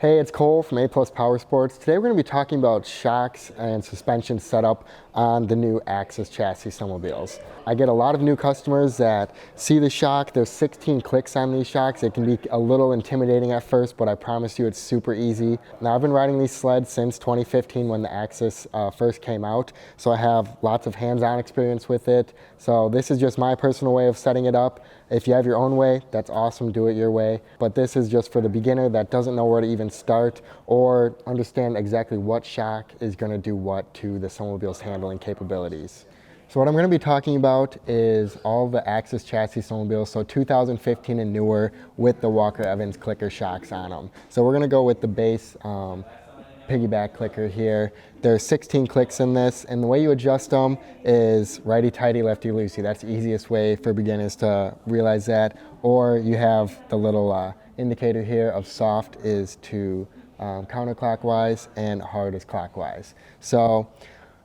Hey, it's Cole from A+ Power Sports. Today we're going to be talking about shocks and suspension setup on the new Axis chassis snowmobiles. I get a lot of new customers that see the shock. There's 16 clicks on these shocks. It can be a little intimidating at first, but I promise you it's super easy. Now, I've been riding these sleds since 2015 when the Axis first came out, so I have lots of hands-on experience with it. So this is just my personal way of setting it up. If you have your own way, that's awesome, do it your way. But this is just for the beginner that doesn't know where to even start or understand exactly what shock is going to do what to the snowmobile's handling capabilities. So what I'm going to be talking about is all the Axis chassis snowmobiles, so 2015 and newer with the Walker Evans clicker shocks on them. So we're going to go with the base piggyback clicker here. There's 16 clicks in this, and the way you adjust them is righty-tighty, lefty-loosey. That's the easiest way for beginners to realize that. Or you have the little indicator here of soft is to counterclockwise and hard is clockwise. So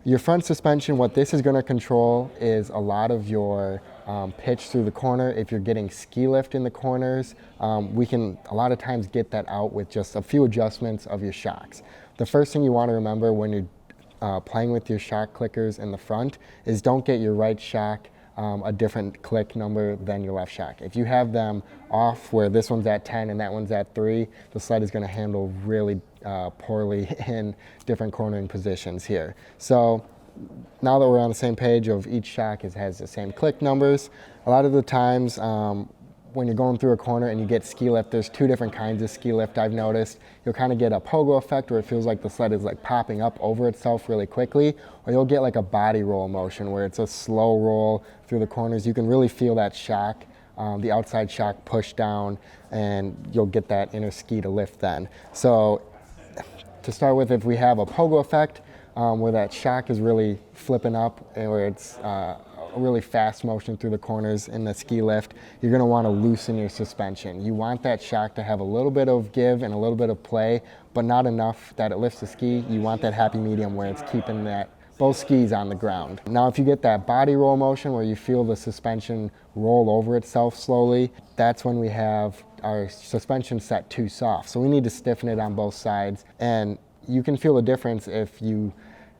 your front suspension, what this is going to control is a lot of your pitch through the corner. If you're getting ski lift in the corners, we can a lot of times get that out with just a few adjustments of your shocks. The first thing you want to remember when you're playing with your shock clickers in the front is don't get your right shock a different click number than your left shock. If you have them off where this one's at 10 and that one's at 3, the sled is going to handle really poorly in different cornering positions here. So now that we're on the same page of each shock has the same click numbers, a lot of the times when you're going through a corner and you get ski lift, there's two different kinds of ski lift I've noticed. You'll kind of get a pogo effect where it feels like the sled is like popping up over itself really quickly, or you'll get like a body roll motion where it's a slow roll through the corners. You can really feel that shock, the outside shock push down, and you'll get that inner ski to lift then. So to start with, if we have a pogo effect where that shock is really flipping up and where it's a really fast motion through the corners in the ski lift, you're going to want to loosen your suspension. You want that shock to have a little bit of give and a little bit of play, but not enough that it lifts the ski. You want that happy medium where it's keeping both skis on the ground. Now, if you get that body roll motion where you feel the suspension roll over itself slowly, that's when we have our suspension set too soft. So we need to stiffen it on both sides, and you can feel the difference if you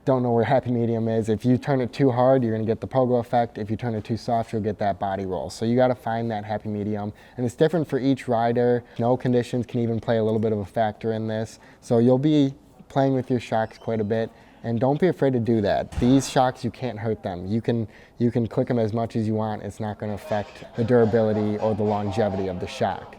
don't know where happy medium is. If you turn it too hard, you're going to get the pogo effect. If you turn it too soft, you'll get that body roll. So you got to find that happy medium, and it's different for each rider. Snow conditions can even play a little bit of a factor in this. So you'll be playing with your shocks quite a bit, and don't be afraid to do that. These shocks, you can't hurt them. You can click them as much as you want. It's not going to affect the durability or the longevity of the shock.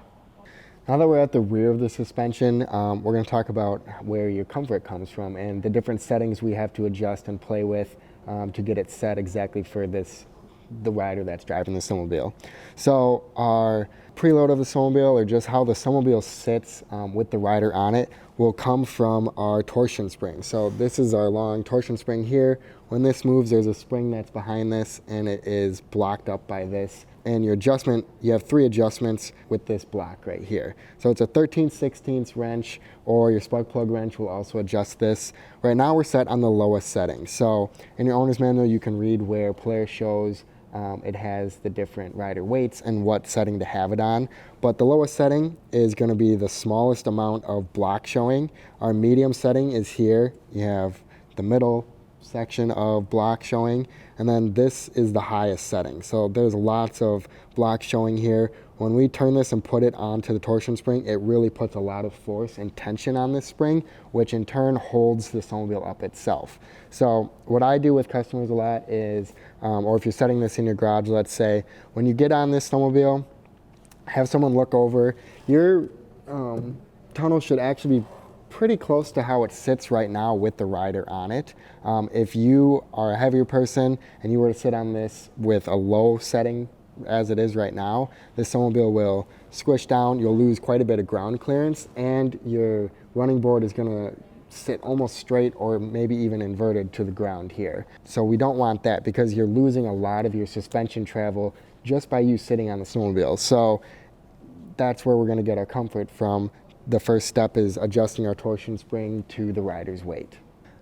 Now that we're at the rear of the suspension, we're going to talk about where your comfort comes from and the different settings we have to adjust and play with to get it set exactly for the rider that's driving the snowmobile. So our preload of the snowmobile, or just how the snowmobile sits with the rider on it, will come from our torsion spring. So this is our long torsion spring here. When this moves, there's a spring that's behind this, and it is blocked up by this. And your adjustment, you have 3 adjustments with this block right here. So it's a 13/16 wrench, or your spark plug wrench will also adjust this. Right now we're set on the lowest setting. So in your owner's manual, you can read where Polaris shows it has the different rider weights and what setting to have it on. But the lowest setting is going to be the smallest amount of block showing. Our medium setting is here. You have the middle section of block showing, and then this is the highest setting. So there's lots of block showing here. When we turn this and put it onto the torsion spring, it really puts a lot of force and tension on this spring, which in turn holds the snowmobile up itself. So what I do with customers a lot is, or if you're setting this in your garage, let's say, when you get on this snowmobile, have someone look over. Your tunnel should actually be pretty close to how it sits right now with the rider on it. If you are a heavier person and you were to sit on this with a low setting as it is right now, this snowmobile will squish down. You'll lose quite a bit of ground clearance, and your running board is going to sit almost straight or maybe even inverted to the ground here. So we don't want that, because you're losing a lot of your suspension travel just by you sitting on the snowmobile. So that's where we're going to get our comfort from. The first step is adjusting our torsion spring to the rider's weight.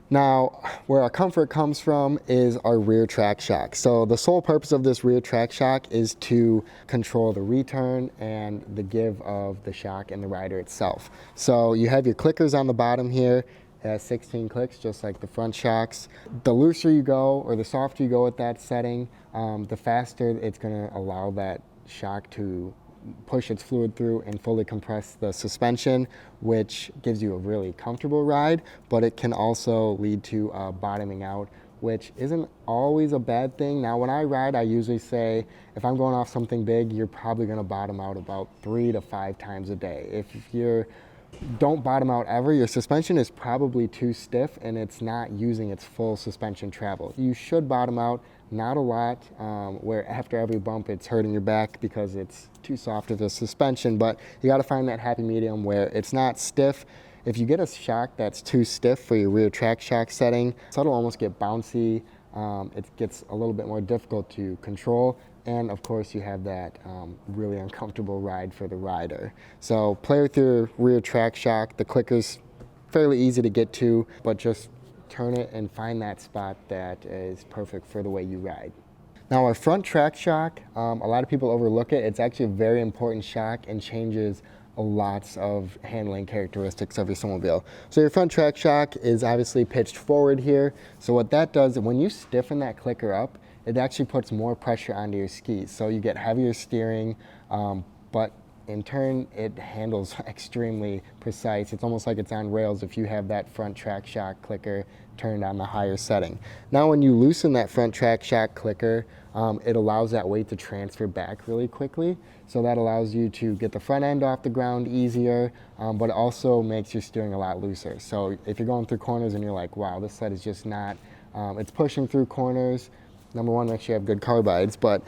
Now, where our comfort comes from is our rear track shock. So the sole purpose of this rear track shock is to control the return and the give of the shock and the rider itself. So you have your clickers on the bottom here. It has 16 clicks, just like the front shocks. The looser you go, or the softer you go with that setting, the faster it's going to allow that shock to push its fluid through and fully compress the suspension, which gives you a really comfortable ride, but it can also lead to bottoming out, which isn't always a bad thing. Now, when I ride, I usually say, if I'm going off something big, you're probably going to bottom out about 3 to 5 times a day. If you don't bottom out ever, your suspension is probably too stiff and it's not using its full suspension travel. You should bottom out, not a lot, where after every bump it's hurting your back because it's too soft of a suspension, but you got to find that happy medium where it's not stiff. If you get a shock that's too stiff for your rear track shock setting, so it'll almost get bouncy. It gets a little bit more difficult to control, and of course you have that really uncomfortable ride for the rider. So play with your rear track shock. The clicker's fairly easy to get to, but just turn it and find that spot that is perfect for the way you ride. Now, our front track shock, a lot of people overlook it. It's actually a very important shock and changes lots of handling characteristics of your snowmobile. So your front track shock is obviously pitched forward here. So what that does, when you stiffen that clicker up, it actually puts more pressure onto your skis. So you get heavier steering, but in turn, it handles extremely precise. It's almost like it's on rails if you have that front track shock clicker turned on the higher setting. Now, when you loosen that front track shock clicker, it allows that weight to transfer back really quickly. So that allows you to get the front end off the ground easier, but it also makes your steering a lot looser. So if you're going through corners and you're like, wow, this sled is just not, it's pushing through corners. Number one, make sure you have good carbides, but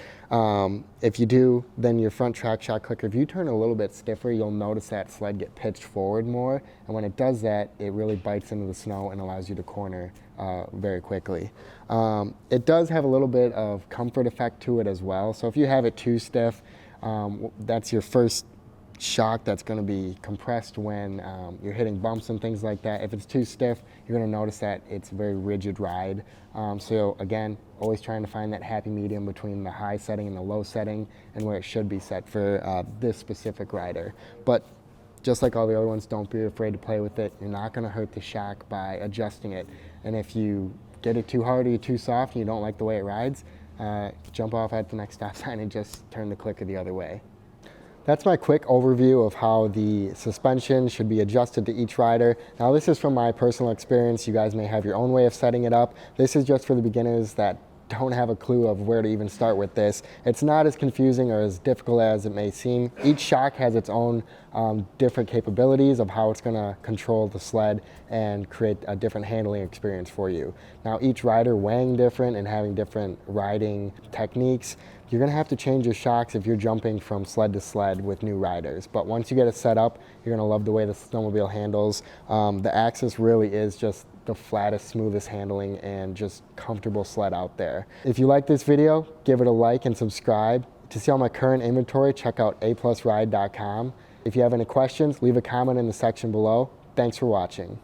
if you do, then your front track shock clicker, if you turn a little bit stiffer, you'll notice that sled get pitched forward more, and when it does that, it really bites into the snow and allows you to corner very quickly. It does have a little bit of comfort effect to it as well, so if you have it too stiff, that's your first shock that's going to be compressed when you're hitting bumps and things like that. If it's too stiff, you're going to notice that it's a very rigid ride. So again, always trying to find that happy medium between the high setting and the low setting and where it should be set for this specific rider. But just like all the other ones, don't be afraid to play with it. You're not going to hurt the shock by adjusting it. And if you get it too hard or you're too soft and you don't like the way it rides, jump off at the next stop sign and just turn the clicker the other way. That's my quick overview of how the suspension should be adjusted to each rider. Now, this is from my personal experience. You guys may have your own way of setting it up. This is just for the beginners that don't have a clue of where to even start with this. It's not as confusing or as difficult as it may seem. Each shock has its own different capabilities of how it's going to control the sled and create a different handling experience for you. Now, each rider weighing different and having different riding techniques, you're going to have to change your shocks if you're jumping from sled to sled with new riders. But once you get it set up, you're going to love the way the snowmobile handles. The Axis really is just the flattest, smoothest handling and just comfortable sled out there. If you like this video, give it a like and subscribe. To see all my current inventory, check out aplusride.com. If you have any questions, leave a comment in the section below. Thanks for watching.